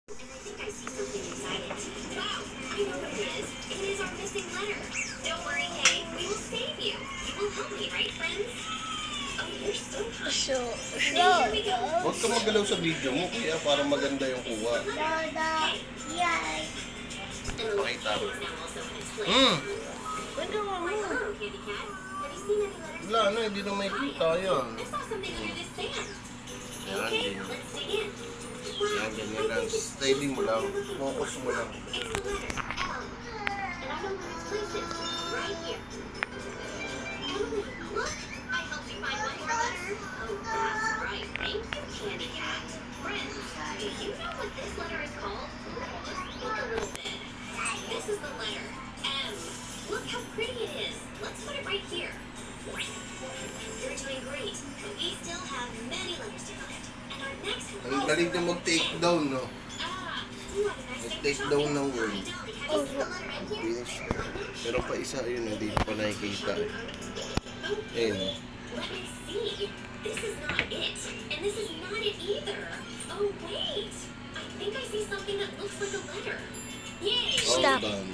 And I think I see something inside it. Wow, I know what it is. It is our missing letter. Don't worry, Hay. We will save you. You will help me, right, friends? Oh, you're so kind. So, Here we go. Huwag ka magalaw sa video mo, kuya, para maganda yung kuha. yay. And the Pakita mo. is now also in its place. Ano mo? Why, hello, Candy Cat. Have you seen any letters? Wala na, hindi na may kita yan. I saw something under this sand. Yan, Okay, din. let's dig in. Wow, Yan, ganyan I lang. think it's Steady mo lang. what we're looking Focus for. mo lang. It's the letter L. And I know where its place is. Right here. Emily, look! I helped you find one more letter. Oh, that's right. Thank you, Candy Cat. Friends, do you know what this letter is called? Just look a little bit. This is the letter M. Look how pretty it is. Let's put it right here. You're doing great, but we still have many letters to collect. And our next Ang galing niya mag-take down, no? Ah, you have a nice day Take shopping. down ng word. Hi, Dolly. Have you seen the letter M here? Finish. Pero pa isa yun, hindi ko pa nakikita. Ayun. Let me see. This is not it. And this is not it either. Oh, wait. I think I see something that looks like a letter. Yay! All Stop. done.